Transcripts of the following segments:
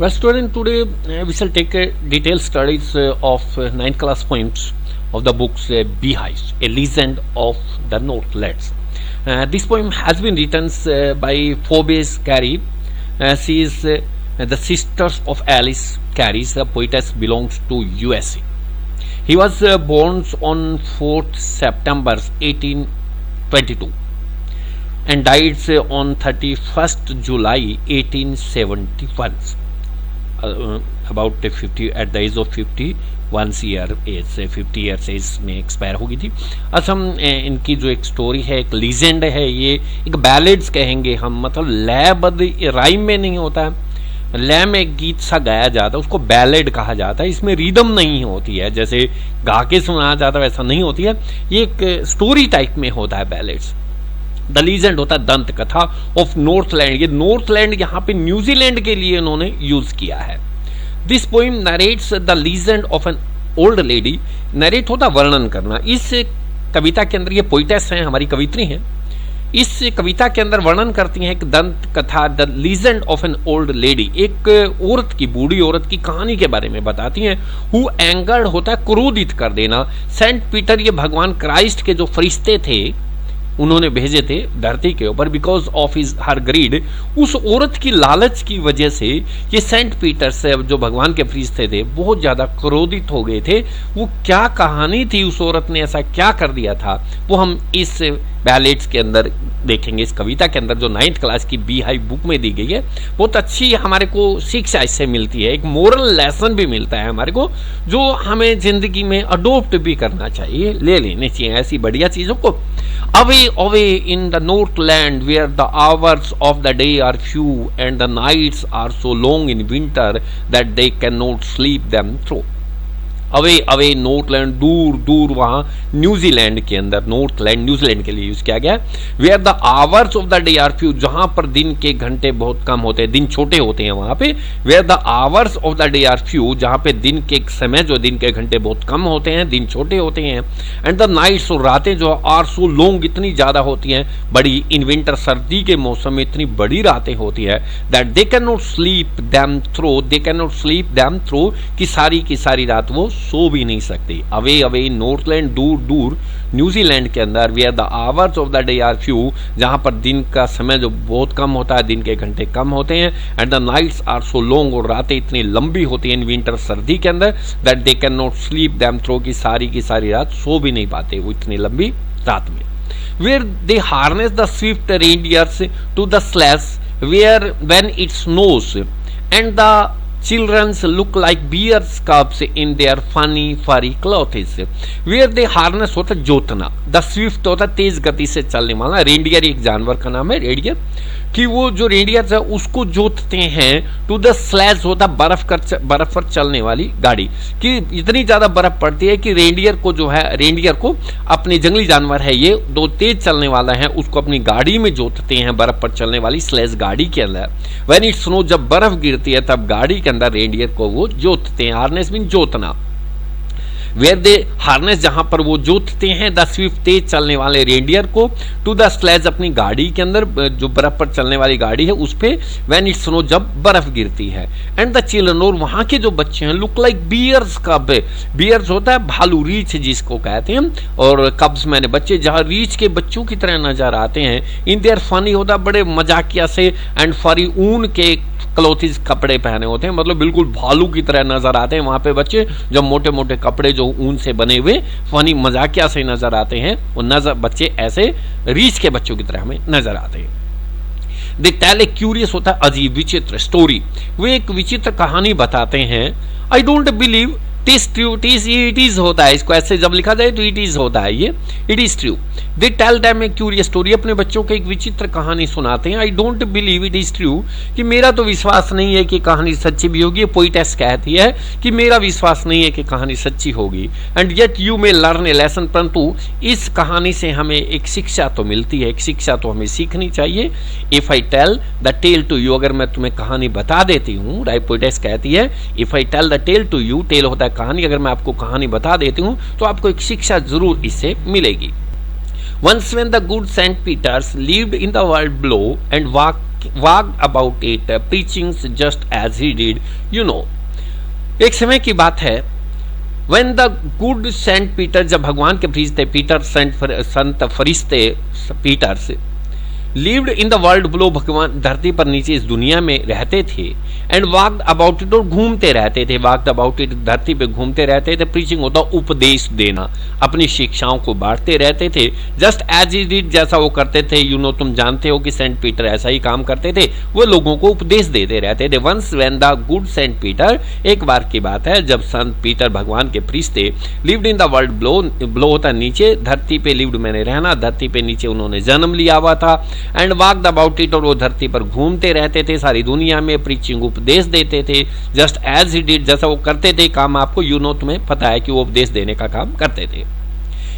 Well, student, today we shall take a detailed studies of 9th class poems of the books Beehive, a legend of the Northlands. This poem has been written by Phoebus Carey. She is the sisters of Alice Carey. The poetess belongs to USA. He was born on 4th September 1822 and died on 31st July 1871. About 50 at the age of 51 year age 50 years age में expire हो गई थी. अच्छा, हम इनकी जो एक story है, एक लीजेंड है, ये एक बैलेड्स कहेंगे हम, मतलब लयबद्ध राइम में नहीं होता है, लय में गीत सा गाया जाता है, उसको बैलेड कहा जाता है. इसमें रिदम नहीं होती है, जैसे गा के सुनाया जाता है वैसा नहीं होती है, ये एक स्टोरी टाइप में होता है बैलेड्स. द लीजेंड होता है दंत कथा ऑफ नॉर्थलैंड. ये नॉर्थलैंड यहाँ पे न्यूजीलैंड के लिए इन्होंने यूज किया है. This poem narrates the legend of an old lady. Narrate होता वर्णन करना. इस कविता के अंदर, ये पोइटेस हैं, हमारी कवित्री हैं, इस कविता के अंदर वर्णन करती हैं एक दंत कथा, the legend of an old lady. एक औरत की, बूढ़ी औरत की कहानी के बारे में बताती हैं. हु एंगर्ड होता है क्रोधित कर देना. सेंट पीटर, ये भगवान क्राइस्ट के जो फरिश्ते थे, उन्होंने भेजे थे धरती के ऊपर, because of his her greed. उस औरत की लालच की वजह से ये सेंट पीटर से, जो भगवान के फरिश्ते थे, बहुत ज्यादा क्रोधित हो गए थे. वो क्या कहानी थी, उस औरत ने ऐसा क्या कर दिया था, वो हम इस बैलेट्स के अंदर देखेंगे. इस कविता के अंदर जो 9th क्लास की बीहाइव बुक में दी गई है, बहुत अच्छी हमारे को शिक्षा इससे मिलती है. एक मोरल लेसन भी मिलता है हमारे को, जो हमें जिंदगी में अडोप्ट भी करना चाहिए, ले लेने चाहिए ऐसी बढ़िया चीजों को. Away, away in the Northland, where the hours of the day are few and the nights are so long in winter that they cannot sleep them through. Away away Northland, दूर दूर, वहां न्यूजीलैंड के अंदर. Northland New Zealand के लिए use किया गया. Where the hours of the day are few, जहां पर दिन के घंटे बहुत कम होते हैं, दिन छोटे होते हैं वहां पे. Where the hours of the day are few, जहां पे दिन के समय, जो दिन के घंटे बहुत कम होते हैं, दिन छोटे होते हैं. एंड द नाइट्स, और रातें जो आर सो लॉन्ग, इतनी ज्यादा होती हैं, बड़ी. इन विंटर, सर्दी के मौसम में इतनी बड़ी रातें होती है, that they can not sleep them through, they can not sleep them through, की सारी रात वो सो भी नहीं सकती. अवे अवे नॉर्थलैंड, दूर दूर न्यूजीलैंड के अंदर. Where the hours of the day are few, जहां पर दिन का समय जो बहुत कम होता है, दिन के घंटे कम होते हैं. And the nights are so long, और रातें इतनी लंबी होती हैं इन विंटर, सर्दी के अंदर, that they can not sleep them through, की सारी रात सो भी नहीं पाते वो इतनी लंबी रात में. Where they harness the swift reindeers to the sledge, where when it snows and the children's look like bear's cubs in their funny furry clothes. Where they harness होता है जोतना. The swift होता है तेज गति से चलने वाला. रेंडियर एक जानवर का नाम है, रेंडियर, कि वो जो रेंडियर है उसको जोतते हैं. टू द स्लैश होता बर्फ पर चलने वाली गाड़ी, कि इतनी ज्यादा बर्फ पड़ती है कि रेंडियर को जो है, रेंडियर को, अपने जंगली जानवर है ये, दो तेज चलने वाला है, उसको अपनी गाड़ी में जोतते हैं, बर्फ पर चलने वाली स्लैश गाड़ी के अंदर. व्हेन इट स्नो, जब बर्फ गिरती है तब गाड़ी के अंदर रेंडियर को वो जोतते हैं. हार्नेस मीन जोतना. वेयर दे हार्नेस, जहां पर वो जोतते हैं द स्विफ्ट, तेज चलने वाले रेंडियर को, टू द स्लैज, अपनी गाड़ी के अंदर, जो बर्फ पर चलने वाली गाड़ी है उस पे. व्हेन इट स्नो, जब बर्फ गिरती है. एंड द चिल्ड्रन, और वहां के जो बच्चे हैं, लुक लाइक बियर्स कब. बियर्स होता है भालू, रीछ जिसको कहते हैं, और कब्स मैंने बच्चे, जहां रीछ के बच्चों की तरह नजर आते हैं. इन देयर फनी होता है बड़े मजाकिया से, एंड फरी, ऊन के क्लोथिस, कपड़े पहने होते हैं, मतलब बिल्कुल भालू की तरह नजर आते हैं वहां पे बच्चे. जब मोटे मोटे कपड़े जो ऊन से बने हुए फनी मजाकिया से नजर आते हैं, वो नजर बच्चे ऐसे रीछ के बच्चों की तरह हमें नजर आते हैं. दे टेल ए क्यूरियस होता है अजीब, विचित्र स्टोरी. वे एक विचित्र कहानी बताते हैं. I don't believe it is होता है, इसको ऐसे जब लिखा जाए तो इट इज होता है, ये it is true. They tell them a curious story, अपने बच्चों को एक विचित्र कहानी सुनाते हैं. I don't believe it is true, कि मेरा तो विश्वास नहीं है कि कहानी सच्ची भी होगी. पोइटेस कहती है कि मेरा विश्वास नहीं है कि कहानी सच्ची होगी. And yet you may learn A lesson, परंतु इस कहानी से हमें एक शिक्षा तो मिलती है, एक शिक्षा तो हमें सीखनी चाहिए. If I tell the tale to you, अगर मैं तुम्हें कहानी बता देती हूँ, राइट, पोइटेस कहती है, if I tell the tale to you, tale होता है कहानी, अगर मैं आपको कहानी बता देती हूं तो आपको एक शिक्षा जरूर इससे मिलेगी. Once when the good Saint Peters lived in the world below and walked walked about it, preaching just as he did. You know, एक समय की बात है, when the good Saint Peter, जब भगवान के फरिश्ते पीटर, संत फरिश्ते पीटर से lived in the world below, भगवान धरती पर नीचे इस दुनिया में रहते थे, एंड वॉक्ड अबाउट इट, और घूमते रहते थे, वॉक्ड अबाउट इट, धरती पे घूमते रहते थे। प्रीचिंग होता उपदेश देना, अपनी शिक्षाओं को बांटते रहते थे, जस्ट एज इट डिड, जैसा वो करते थे। यू नो, तुम जानते हो कि सेंट पीटर ऐसा ही काम करते थे, वो लोगों को उपदेश देते रहते थे। Once when the good Saint Peter, एक बार की बात है जब संत पीटर भगवान के फरिश्ते lived in the world below, below होता नीचे, धरती पे लिव्ड मैंने रहना, धरती पे नीचे उन्होंने जन्म लिया हुआ था, एंड वॉक्ड अबाउट इट, और वो धरती पर घूमते रहते थे सारी दुनिया में, प्रीचिंग उपदेश देते थे, जस्ट एज ही डिड, जैसा वो करते थे काम। आपको यू नो, तुम्हें पता है कि वो उपदेश देने का काम करते थे।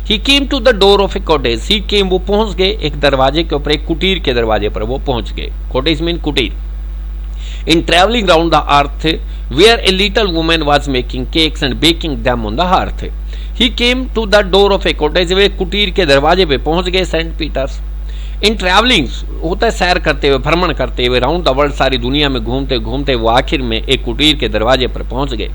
He came to the door of a cottage, he came, वो पहुंच गए एक दरवाजे के ऊपर, एक कुटीर के दरवाजे पर वो पहुंच गए। कॉटेज मीन कुटीर। In travelling round the earth where a little woman was making cakes and baking them on the hearth. He came to the door of a cottage, वे कुटीर के दरवाजे पे पहुंच गए सेंट पीटर्स। इन ट्रैवलिंग होता है सैर करते हुए, भ्रमण करते हुए, राउंड द वर्ल्ड, सारी दुनिया में घूमते घूमते वो आखिर में एक कुटीर के दरवाजे पर पहुंच गए।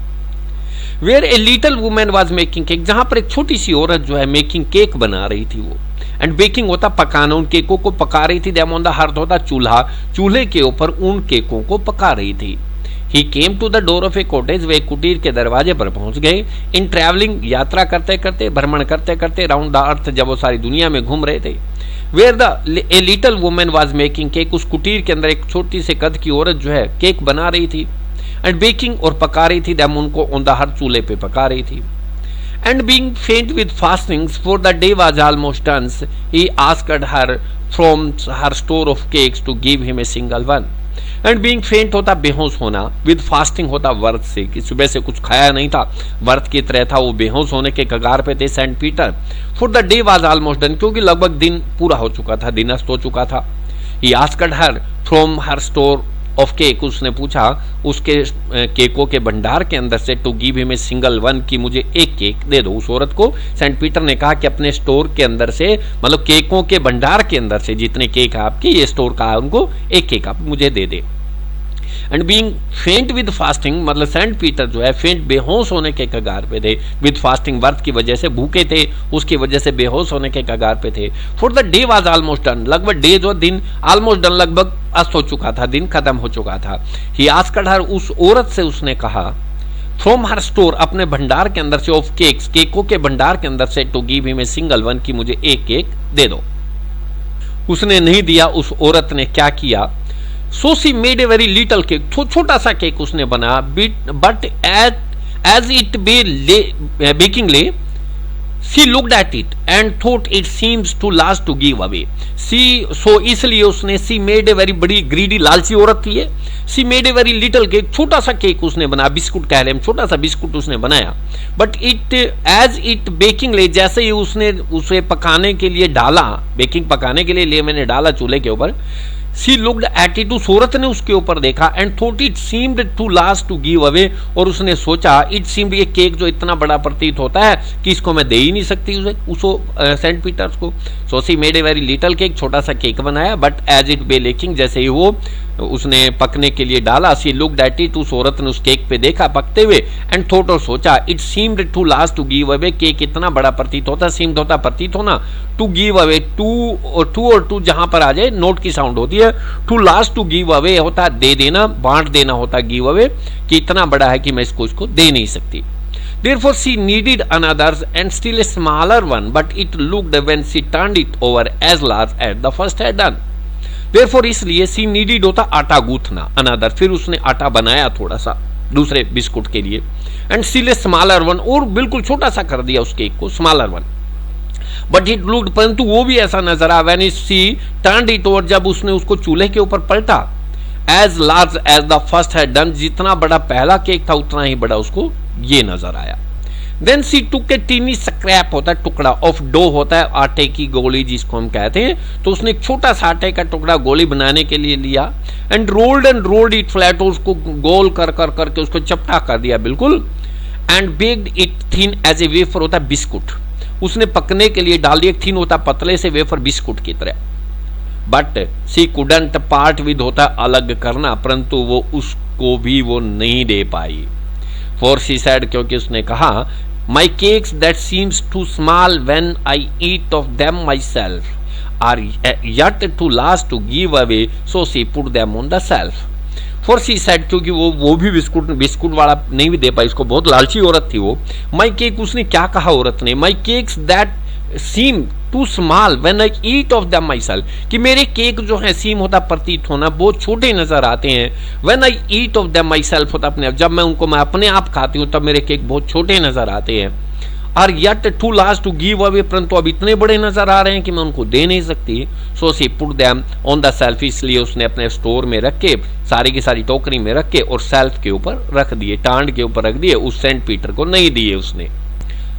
Where a little women was making cake, जहां पर एक छोटी सी औरत जो है मेकिंग केक बना रही थी वो, एंड बेकिंग होता पकाना, उन केकों को पका रही थी। देम ऑन द हार्थ होता चूल्हा, चूल्हे के ऊपर उन केकों को पका रही थी। He came to the door of a cottage, वे कुटीर के दरवाजे पर पहुंच गए। इन ट्रैवलिंग, यात्रा करते करते, भ्रमण करते करते, राउंड द अर्थ, जब वो सारी दुनिया में घूम रहे थे। Where the a little women was making cake, उस कुटीर के अंदर एक छोटी से कद की औरत जो है केक बना रही थी, एंड बेकिंग, और पका रही थी, देम उनको ऑन द हार्थ, चूल्हे पे पका रही थी। And being faint with fastings for the day was almost done, he asked her from her store of cakes to give him a single one. And being faint होता बेहोश होना, with fasting होता व्रत से, कि सुबह से कुछ खाया नहीं था, व्रत की तरह था, वो बेहोश होने के कगार पे थे Saint Peter. For the day was almost done, क्योंकि लगभग दिन पूरा हो चुका था, दिन अस्त हो चुका था। He asked her from her store of cake, उसने पूछा उसके केकों के भंडार के अंदर से, to give him a single one, कि मुझे एक केक दे दो। उस औरत को सेंट पीटर ने कहा कि अपने स्टोर के अंदर से, मतलब केकों के भंडार के अंदर से, जितने केक है आपके, ये स्टोर का है, उनको एक केक आप मुझे दे दे। And being faint with fasting, मतलब सेंट पीटर जो है फेंट, बेहोश होने के कगार पे थे, विद फास्टिंग, व्रत की वजह से भूखे थे, उसकी वजह से बेहोश होने के कगार पे थे। For the day was almost done, लगभग डे जो दिन, ऑलमोस्ट डन, लगभग अस्त हो चुका था, दिन खत्म हो चुका था। ही आस्क्ड हर, उस औरत से उसने कहा, फ्रॉम हर स्टोर, अपने भंडार के अंदर से, ऑफ केक्स, केकों के भंडार के अंदर से, to give him a single one, की मुझे एक केक दे दो। उसने नहीं दिया। उस औरत ने क्या किया, so she made a very little cake, छोटा सा केक उसने बनाया, but as it baking lay, she looked at it and thought it seems too last to give away. She, so इसलिए उसने, सी मेड ए वेरी, बड़ी greedy लालची औरत थी ये, she made a very little cake, छोटा सा cake उसने बनाया, बिस्कुट कह रहे, छोटा सा बिस्कुट उसने बनाया। But it as it baking lay, जैसे ही उसने उसे पकाने के लिए डाला, बेकिंग पकाने के लिए मैंने डाला चूल्हे के ऊपर, सी लुक्ड एट इट, उस औरत ने उसके ऊपर देखा, and thought it seemed too last to give away, और उसने सोचा, इट सीम्ड, ये केक जो इतना बड़ा प्रतीत होता है कि इसको मैं दे ही नहीं सकती उसको सेंट पीटर्स को। So she made a very little cake, छोटा सा केक बनाया, बट एज इट बेकिंग, जैसे ही वो उसने पकने के लिए डाला, सी लुक्ड एट इट, उस औरत ने उस केक पे देखा पकते हुए, एंड थॉट, और सोचा, it seemed too last to give away, cake इतना बड़ा प्रतीत होता, सीम्ड होता प्रतीत होना, टू गिव अवे, टू और टू जहां पर आ जाए नोट की साउंड होती है, too last to give away होता दे देना, बांट देना होता गिव अवे, कि इतना बड़ा है कि मैं इसको दे नहीं सकती। Therefore she needed another and still a smaller one, but it looked when she turned it over as large as the first had done. Therefore इसलिए she needed होता आटा गूंथना, another, फिर उसने आटा बनाया थोड़ा सा दूसरे बिस्कुट के लिए, and still a smaller one, और बिल्कुल छोटा सा कर दिया उस केक को, smaller one. But it looked, परंतु वो भी ऐसा नजर आया, when she turned it over, जब उसने उसको चूल्हे के ऊपर पलटा, as large as the first had done, जितना बड़ा पहला केक था उतना ही बड़ा उसको ये नजर आया। Then she took a teeny scrap, होता है टुकड़ा, of dough होता है आटे की गोली जिसको हम कहते हैं, तो उसने एक छोटा सा आटे का टुकड़ा गोली बनाने के लिए लिया, and rolled it flat, उसको गोल कर करके उसको चपटा कर दिया बिल्कुल, and baked it thin as a wafer, होता है बिस्कुट, उसने पकने के लिए डाल दिया, थिन होता पतले से वेफर बिस्कुट की तरह। But she couldn't part with होता अलग करना, परंतु वो उसको भी वो नहीं दे पाई। फॉर शी सेड, क्योंकि उसने कहा, my cakes that seems too small when I eat of them myself are yet too last to give away, so she put them on the shelf. For she said, क्योंकि वो भी biscuit वाला नहीं भी दे पाई, उसको बहुत लालची औरत थी वो। माई केक, उसने क्या कहा औरत ने, my cakes that seem too small when I eat of them myself, कि मेरे केक जो है, सीम होता प्रतीत होना, बहुत छोटे नजर आते हैं। When I eat of them my self होता अपने आप, जब मैं अपने आप खाती हूँ तब मेरे केक बहुत छोटे नजर आते हैं। Are yet too last to give away, परंतु अब इतने बड़े नजर आ रहे हैं कि मैं उनको दे नहीं सकती। सो she put them on the self, इसलिए उसने अपने स्टोर में रख के, सारी की सारी टोकरी में रख के और सेल्फ के ऊपर रख दिए, टांड के ऊपर रख दिए, उस सेंट पीटर को नहीं दिए उसने।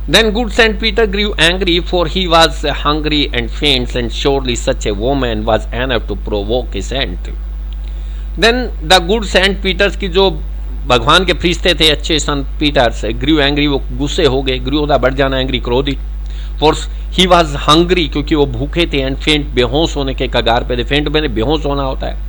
Then good Saint Peter grew angry, for he was hungry and faint, and surely such a woman was enough to provoke a saint. Then the good Saint Peters की जो भगवान के फरिश्ते थे, अच्छे संत पीटर्स, ग्रीव एंग्री, वो गुस्से हो गए, ग्रीव होता बढ़ जाना, एंग्री क्रोधित। फॉर ही वॉज हंग्री, क्योंकि वो भूखे थे, एंड फेंट, बेहोश होने के कगार पे थे। फेंट मैंने बेहोश होना होता है।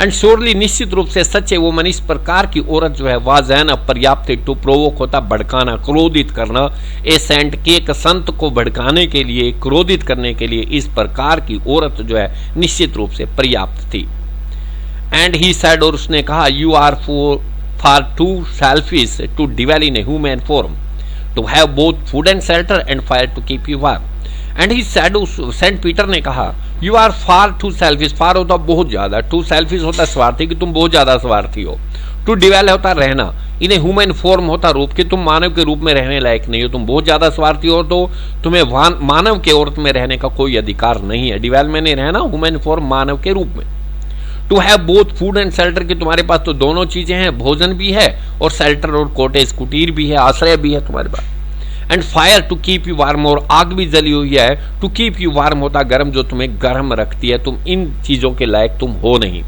एंड श्योरली, निश्चित रूप से, सच्चे वो मन, इस प्रकार की औरत जो है, वाज एन पर्याप्त टू प्रोवोक होता भड़काना, क्रोधित करना, ए सेंट के एक संत को भड़काने के लिए, क्रोधित करने के लिए इस प्रकार की औरत जो है निश्चित रूप से पर्याप्त थी। एंड ही सेड, और उसने कहा, you are far too selfish to dwell in a human form, to have both food and shelter and fire to keep you warm. And he said, Saint Peter ने कहा, you are far too selfish, far होता बहुत ज्यादा, too selfish होता स्वार्थी, कि तुम बहुत ज्यादा स्वार्थी हो। to dwell होता रहना, in a human form होता रूप, कि तुम मानव के रूप में रहने लायक नहीं हो, तुम बहुत ज्यादा स्वार्थी हो, तो तुम्हें मानव के औरत में रहने का कोई अधिकार नहीं है। डिवेल में नहीं रहना, ह्यूमन फॉर्म, मानव के रूप में। To have both food and shelter, कि तुम्हारे पास तो दोनों चीजें हैं, भोजन भी है और शेल्टर और कोटेज, कुटीर भी है, आश्रय भी है तुम्हारे पास। And fire to keep you warm, और आग भी जली हुई है, टू कीप यू वार्म होता गर्म, जो तुम्हें गर्म रखती है। तुम इन चीजों के लायक तुम हो नहीं।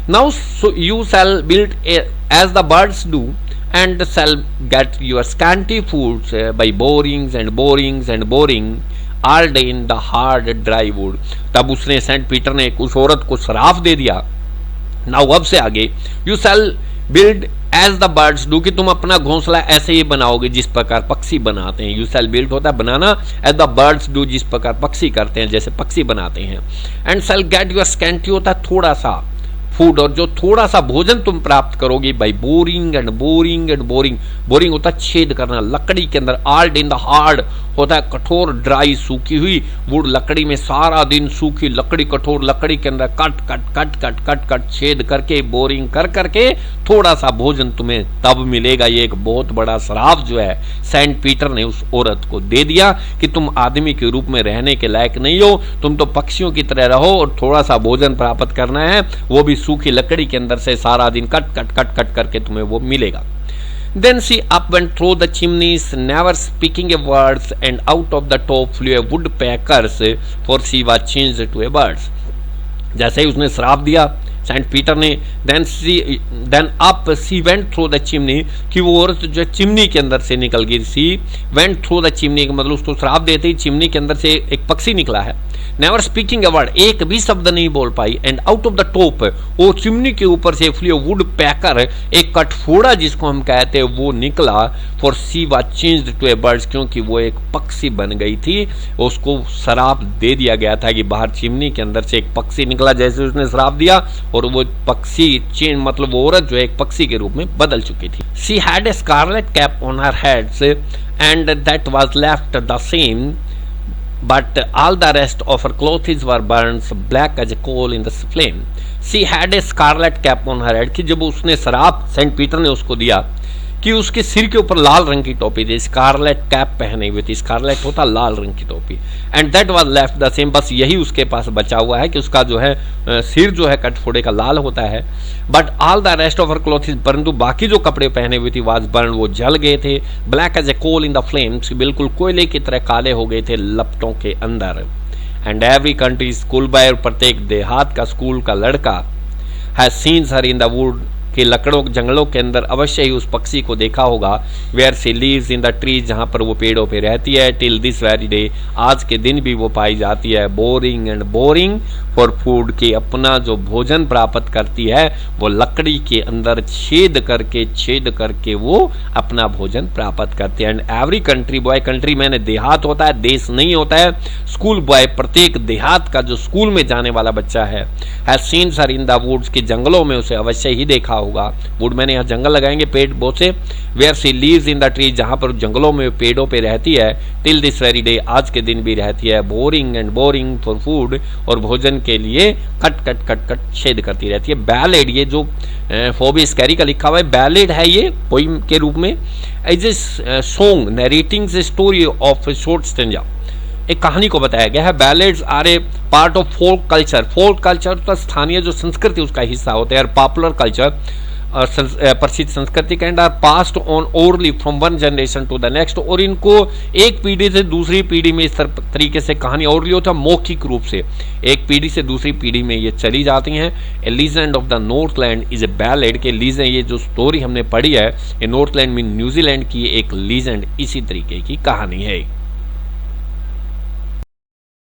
Now you shall build as the birds do, and shall get your scanty foods by borings and borings and boring all day in the hard dry wood. तब उसने, सेंट पीटर ने उस औरत को श्राप दे दिया। नाउ अब से आगे, you shall build as the birds do, कि तुम अपना घोंसला ऐसे ही बनाओगे जिस प्रकार पक्षी बनाते हैं। यू शैल बिल्ड होता है बनाना, एज द बर्ड्स डू, जिस प्रकार पक्षी करते हैं, जैसे पक्षी बनाते हैं। And shall get your scanty होता है थोड़ा सा फूड, और जो थोड़ा सा भोजन तुम प्राप्त करोगे by boring and boring and boring. Boring होता है छेद करना लकड़ी के अंदर, आर्ड इन द हार्ड होता है कठोर, ड्राई सूखी हुई, वुड लकड़ी में सारा दिन सूखी लकड़ी, कठोर लकड़ी के अंदर cut cut cut cut cut cut छेद करके, बोरिंग कर करके थोड़ा सा भोजन तुम्हें तब मिलेगा। ये एक बहुत बड़ा श्राप जो है सेंट पीटर ने उस औरत को दे दिया कि तुम आदमी के रूप में रहने के लायक नहीं हो, तुम तो पक्षियों की तरह रहो और थोड़ा सा भोजन प्राप्त करना है, वो भी सूखी लकड़ी के अंदर से सारा दिन कट कट कट कट करके तुम्हें वो मिलेगा। Then she up went through the chimneys, never speaking a word, and out of the top flew a woodpeckers, for she was changed to a bird. जैसे ही उसने श्राप दिया सेंट पीटर ने, then up she went through the chimney, कि वो औरत जो chimney के अंदर से निकल गई। she went through the chimney का मतलब उसको श्राप देते ही चिमनी के अंदर से एक पक्षी निकला है। नेवर स्पीकिंग अ वर्ड, एक भी शब्द नहीं बोल पाई। And out of the top, वो चिमनी के ऊपर से फ्लू वुड पैकर, एक कठफोड़ा जिसको हम कहते हैं, वो निकला। For she was changed to a bird, क्योंकि वो एक पक्षी बन गई थी। उसको श्राप दे दिया गया था कि बाहर चिमनी के अंदर से एक पक्षी निकला, जैसे उसने श्राप दिया, और वो पक्षी चेंज मतलब वो औरत जो एक पक्षी के रूप में बदल चुकी थी। She had a scarlet cap on her heads, and that was left the same, but all the rest of her clothes were burned black as a coal in the flame. She had a scarlet cap on her head, कि जब उसने शराब Saint Peter ने उसको दिया कि उसके सिर के ऊपर लाल रंग की टोपी थी, स्कारलेट कैप पहने हुए थी। स्कारलेट होता लाल रंग की टोपी। And that was left the same, बस यही उसके पास बचा हुआ है कि उसका जो है सिर जो है कटफोड़े का लाल होता है। But all the rest of her clothes, परंतु बाकी जो कपड़े पहने हुए थी वाज बर्न, वो जल गए थे। Black as a coal in the flames, बिल्कुल कोयले की तरह काले हो गए थे लपटों के अंदर। And every country school boy, प्रत्येक देहात का स्कूल का लड़का has seen her in the wood कि लकड़ों जंगलों के अंदर अवश्य ही उस पक्षी को देखा होगा, where she lives in the trees, जहाँ पर वो पेड़ों पे रहती है, टिल दिस वेरी डे, आज के दिन भी वो पाई जाती है, boring and boring for food, के अपना जो भोजन प्राप्त करती है वो लकड़ी के अंदर छेद करके वो अपना भोजन प्राप्त करती है। And every country boy, country मैंने देहात होता है, देश नहीं होता है, स्कूल बॉय प्रत्येक देहात का जो स्कूल में जाने वाला बच्चा है, has seen her in the woods, के जंगलों में उसे अवश्य ही देखा होगा। वुड मैंने यहाँ जंगल लगाएंगे, पेड़ बहुत से, where she lives in the tree, जहाँ पर जंगलों में पेड़ों पे रहती है, टिल दिस वेरी डे, आज के दिन भी रहती है, boring and boring for food, और भोजन के लिए कट छेद करती रहती है। बैलेड, ये जो फोबिस कैरी का लिखा हुआ है, बैलेड है ये पोइम के रूप में, as a song narrating the story of short stanza, एक कहानी को बताया गया है। Ballads are a part of folk culture, folk culture तो स्थानीय जो संस्कृति उसका हिस्सा होते हैं, पॉपुलर कल्चर प्रसिद्ध संस्कृति, and are passed on orally from one generation to the next, और इनको एक पीढ़ी से दूसरी पीढ़ी में इस तरीके से कहानी ओरली होता है, मौखिक रूप से एक पीढ़ी से दूसरी पीढ़ी में ये चली जाती हैं। A legend of the Northland is a ballad, के लीजेंड, ये जो स्टोरी हमने पढ़ी है, ये नॉर्थलैंड में न्यूजीलैंड की एक लीजेंड इसी तरीके की कहानी है।